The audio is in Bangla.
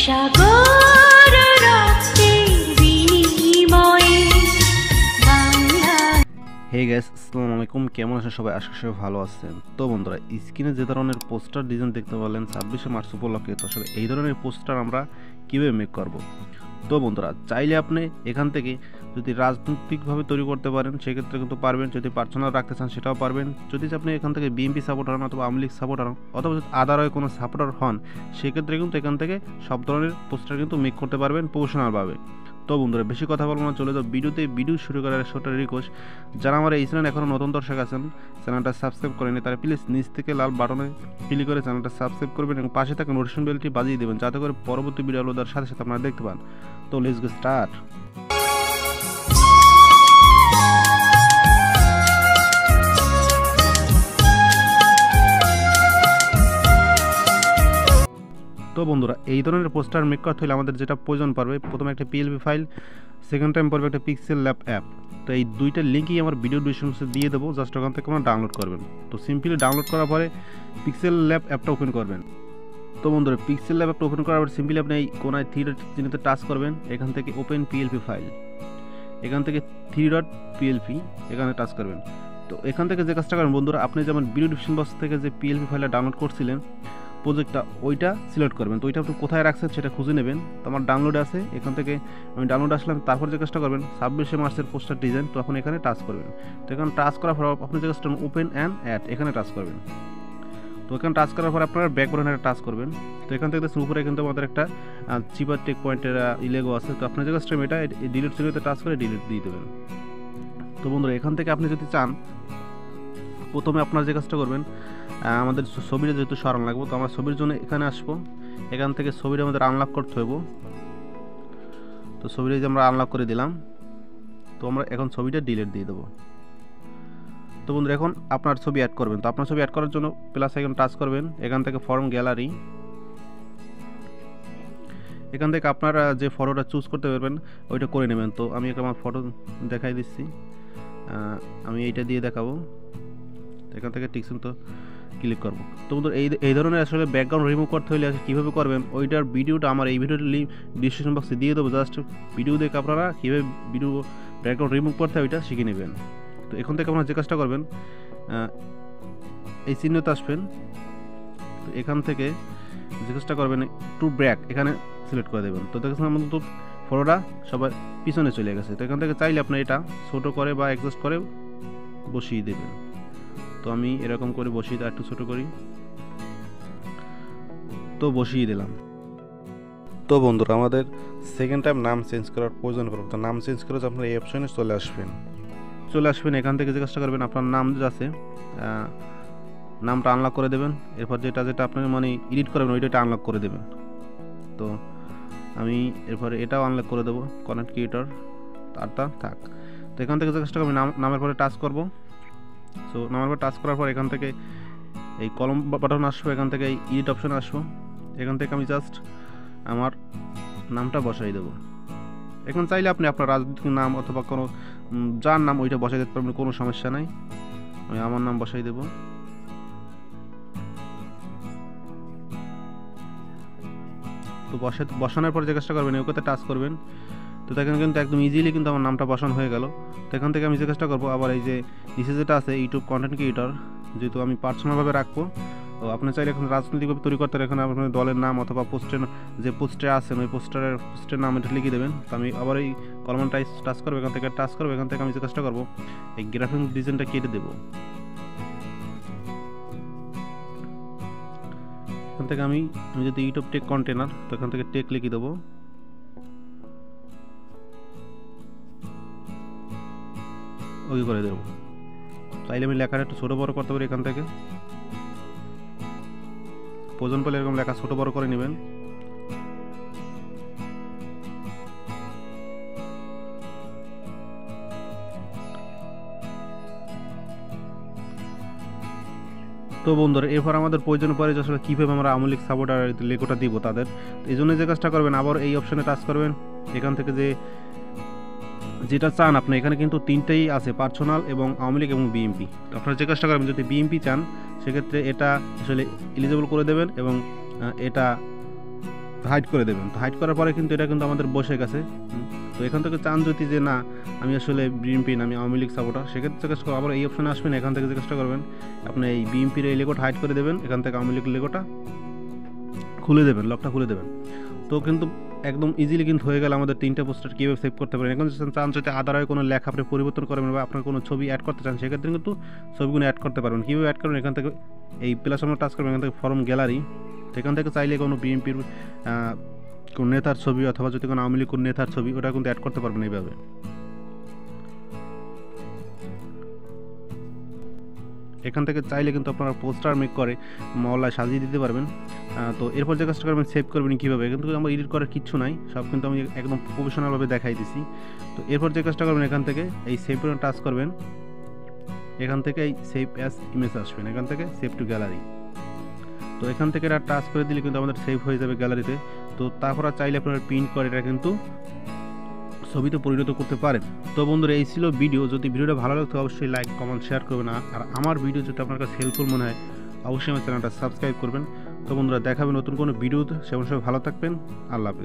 সাগর রক্তের বিনিময়ে বাংলা। হে গাইস, আসসালামু আলাইকুম। কেমন আছেন সবাই? আশা করি সবাই ভালো আছেন। তো বন্ধুরা, স্ক্রিনে যে ধরনের পোস্টার ডিজাইন দেখতে পেলেন 26শে মার্চ উপলক্ষে, তো আসলে এই ধরনের পোস্টার আমরা কীভাবে মেক করব। তো বন্ধুরা, চাইলে আপনি এখান থেকে যদি রাজনৈতিকভাবে তৈরি করতে পারেন সেক্ষেত্রে কিন্তু পারবেন, যদি পার্সোনাল রাখতে চান সেটাও পারবেন। যদি আপনি এখান থেকে বিএনপি সাপোর্টার হন অথবা আওয়ামী লীগ সাপোর্টার হন অথবা যদি আদারয় কোনো সাপোর্টার হন সেক্ষেত্রে কিন্তু এখান থেকে সব ধরনের পোস্টার কিন্তু মেক করতে পারবেন প্রফেশনালভাবে। তো বন্ধুরা, বেশি কথা বলবো না, চলে যাও ভিডিও শুরু করার ছোটো রিকোয়েস্ট, যারা আমার এই চ্যানেল এখনও নতুন দর্শক আছেন চ্যানেলটা সাবস্ক্রাইব করেনি তারা প্লিজ নিচ থেকে লাল বাটনে ক্লিক করে চ্যানেলটা সাবস্ক্রাইব করবেন এবং পাশে থাকা নোটিফিকেশন বেলটি বাজিয়ে দেবেন যাতে করে পরবর্তী ভিডিও আপলোড দেওয়ার সাথে সাথে আপনারা দেখতে পান। তো লেটস গেট স্টার্ট। তো বন্ধুরা, এই ধরনের পোস্টার মেক করতে হলে আমাদের যেটা প্রয়োজন পড়বে, প্রথমে একটা পিএলপি ফাইল, সেকেন্ড টাইম পড়বে একটা পিক্সেলল্যাব অ্যাপ। তো এই দুইটা লিঙ্কই আমার ভিডিও ডিসক্রিপশনে দিয়ে দেবো, জাস্ট ওখান থেকে আপনারা ডাউনলোড করবেন। তো সিম্পলি ডাউনলোড করার পরে পিক্সেলল্যাব অ্যাপটা ওপেন করবেন। তো বন্ধুরা, পিক্সেলল্যাব অ্যাপটা ওপেন করার পর সিম্পলি আপনি এই কোনায় 3 ডট চিহ্নতে টাচ করবেন, এখান থেকে ওপেন পিএলপি ফাইল, এখান থেকে 3 ডট পিএলপি এখানে টাচ করবেন। তো এখান থেকে যে কাজটা করেন বন্ধুরা, আপনি যেমন ভিডিও ডিসক্রিপশন বক্স থেকে যে পিএলপি ফাইলটা ডাউনলোড করছিলেন প্রজেক্টটা, ওইটা সিলেক্ট করবেন। তো ওইটা আপনি কোথায় রাখছেন সেটা খুঁজে নেবেন। তো আমার ডাউনলোড আছে, এখান থেকে আমি ডাউনলোড আসলাম। তারপর যে কাজটা করবেন 26শে মার্চের পোস্টার ডিজাইন, তো আপনি এখানে টাচ করবেন। তো এখানে টাচ করার পর আপনি যে কাজটা ওপেন অ্যান্ড অ্যাড এখানে টাচ করবেন। তো এখানে টাচ করার পর আপনারা ব্যাকগ্রাউন্ডে টাচ করবেন। তো এখান থেকে দেখছেন উপরে কিন্তু আমাদের একটা চিপার টেক পয়েন্টের ইলেগো আছে। তো আপনার যে কাজটা এটা ডিলিট সিলেক্টে টাচ করে ডিলিট দিয়ে দেবেন। তো বন্ধুরা, এখান থেকে আপনি যদি চান প্রথমে আপনার যে কাজটা করবেন, আমাদের ছবিটা যেহেতু সরান লাগবে, তো আমরা ছবির জন্য এখানে আসবো। এখান থেকে ছবিটা আমাদের আনলক করতে হইব। তো ছবিটা যে আমরা আনলক করে দিলাম, তো আমরা এখন ছবিটা ডিলিট দিয়ে দেবো। তো বন্ধুরা, এখন আপনার ছবি অ্যাড করবেন। তো আপনার ছবি অ্যাড করার জন্য প্লাস আইকন টাচ করবেন, এখান থেকে ফর্ম গ্যালারি, এখান থেকে আপনারা যে ফটোটা চুজ করতে পারবেন ওইটা করে নেবেন। তো আমি আমার ফটো দেখাই দিচ্ছি, আমি এইটা দিয়ে দেখাবো। এখান থেকে টিকসেন তো ক্লিক করবো। তো বন্ধুরা, এই ধরনের আসলে ব্যাকগ্রাউন্ড রিমুভ করতে হলে কীভাবে করবেন ওইটার ভিডিওটা আমার এই ভিডিওর লিঙ্ক ডিসক্রিপশন বক্সে দিয়ে দেবো। জাস্ট ভিডিও দেখে আপনারা কীভাবে ভিডিও ব্যাকগ্রাউন্ড রিমুভ করতে হয় ওইটা শিখে নেবেন। তো এখান থেকে আপনারা যে কাজটা করবেন, এই চিহ্নতে আসবেন। তো এখান থেকে যে কাজটা করবেন টু ব্যাক এখানে সিলেক্ট করে দেবেন। তো দেখেছেন আমাদের তো ফটোটা সবার পিছনে চলে গেছে। তো এখান থেকে চাইলে আপনি এটা ছোটো করে বা অ্যাডজাস্ট করে বসিয়ে দেবেন। তো আমি এরকম করে বসিয়ে একটু ছোটো করি, তো বসিয়ে দিলাম। তো বন্ধুরা, আমাদের সেকেন্ড টাইম নাম চেঞ্জ করার প্রয়োজন পড়বে। তো নাম চেঞ্জ করে আপনারা এই অপশনে চলে আসবেন। এখান থেকে যে কাজটা করবেন, আপনার নাম যে আছে নামটা আনলক করে দেবেন। এরপর যেটা আপনার মানে এডিট করবেন ওইটা আনলক করে দেবেন। তো আমি এরপরে এটাও আনলক করে দেবো, কন্টেন্ট ক্রিয়েটর তারটা থাক। তো এখান থেকে যে কাজটা করবেন, নামের পরে টাচ করব। সো নামের পর টাচ করার পর এখান থেকে এই কলম বাটন আসবো, এখান থেকে এই এডিট অপশন আসবো। এখান থেকে আমি জাস্ট আমার নামটা বসাই দেবো। এখন চাইলে আপনি আপনার রাজনৈতিক নাম অথবা কোনো যার নাম ওইটা বসাই দিতে পারবেন, কোনো সমস্যা নাই। আমি আমার নাম বসাই দেব। তো বসানোর পর যে কাজটা করবেন ওকে টাচ করবেন। তো এখানে কিন্তু একদম ইজিলি কিন্তু আমার নামটা বসানো হয়ে গেল। তো এখান থেকে আমি যে কাজটা করবো, আবার এই যে নিচে যেটা আছে ইউটিউব কন্টেন্ট ক্রিয়েটর, যেহেতু আমি পার্সোনালভাবে রাখবো, তো আপনি চাইলে এখন রাজনৈতিকভাবে তৈরি করতে এখানে আপনার দলের নাম অথবা পোস্টের যে পোস্টে আছেন ওই পোস্টের নাম এটা লিখে দেবেন। তো আমি আবার এই কলমটা টাচ করবো, এখান থেকে টাচ করবো। এখান থেকে আমি যে কাজটা করবো, এই গ্রাফিক ডিজাইনটা কেটে দেবো। এখান থেকে আমি যদি ইউটিউব টেক কন্টেনার, তো এখান থেকে টেক লিখে দেবো। ওকে করে দেবো। চাইলে আমি লেখাটা একটু ছোটো বড়ো করতে পারি। এখান থেকে প্রয়োজন পেলে এরকম লেখা ছোটো বড়ো করে নেবেন। তো বন্ধুরা, এরপর আমাদের প্রয়োজন পড়ে যে আসলে কীভাবে আমরা আওয়ামী লীগ সাপোর্টার লেখোটা দিব তাদের। এই জন্য যে কাজটা করবেন, আবার এই অপশানে টাচ করবেন। এখান থেকে যেটা চান আপনি, এখানে কিন্তু তিনটেই আছে, পার্সোনাল এবং আওয়ামী লীগ এবং বিএনপি। তো আপনারা যে কাজটা করবেন, যদি বিএনপি চান সেক্ষেত্রে এটা আসলে এলিজিবল করে দেবেন এবং এটা তো হাইড করে দেবেন। তো হাইড করার পরে কিন্তু এটা কিন্তু আমাদের বসে গেছে। তো এখান থেকে চান যদি যে না আমি আসলে বিএমপি না আমি আওয়ামী লীগ সাপোর্টার, সেক্ষেত্রে চেষ্টা আবার এই অপশনে আসবেন, এখান থেকে চেষ্টা করবেন আপনি এই বিএমপির এই লেগোটা হাইড করে দেবেন, এখান থেকে আওয়ামী লীগের লেগোটা খুলে দেবেন, লকটা খুলে দেবেন। তো কিন্তু একদম ইজিলি কিন্তু হয়ে গেল আমাদের 3টা পোস্টার কীভাবে সেভ করতে পারেন। এখন চান যদি আদারওয়ে কোনো লেখা আপনি পরিবর্তন করবেন বা আপনার কোনো ছবি অ্যাড করতে চান, সেক্ষেত্রে কিন্তু ছবিগুলো অ্যাড করতে পারবেন। কীভাবে অ্যাড করবেন, এখান থেকে এই প্লাস আমরা টাচ করবেন, এখান থেকে ফর্ম গ্যালারি, এখান থেকে চাইলে কোনো বিএমপির কোন নেতার ছবি অথবা যদি কোনো আওয়ামী লীগ কোন নেতার ছবি ওটা কিন্তু অ্যাড করতে পারবেন এইভাবে। এখান থেকে চাইলে কিন্তু আপনারা পোস্টার মেক করে মহল্লায় সাজিয়ে দিতে পারবেন। তো এরপর যে কাজটা করবেন সেভ করবেন কীভাবে, কিন্তু আমার এডিট করার কিচ্ছু নাই, সব কিন্তু আমি একদম প্রফেশনালভাবে দেখাই দিছি। তো এরপর যে কাজটা করবেন এখান থেকে এই সেভ করে টাচ করবেন, এখান থেকে এই সেভ অ্যাজ ইমেজ আসবেন, এখান থেকে সেভ টু গ্যালারি। তো এখান থেকে এটা টাচ করে দিলে কিন্তু আমাদের সেভ হয়ে যাবে গ্যালারিতে। তো তারপর চাইলে আপনারা প্রিন্ট করে এটা কিন্তু ছবিতে পরিণত করতে পারেন। তো বন্ধুরা এই ছিল ভিডিও। যদি ভিডিওটা ভালো লাগতো অবশ্যই লাইক কমেন্ট শেয়ার করবেন, আর আমার ভিডিও যদি আপনার কাছে হেল্পফুল মনে হয় অবশ্যই আমার চ্যানেলটা সাবস্ক্রাইব করবেন। তো বন্ধুরা দেখাবেন নতুন কোনো ভিডিওতে, সে অবশ্যই ভালো থাকবেন। আল্লাহ হাফেজ।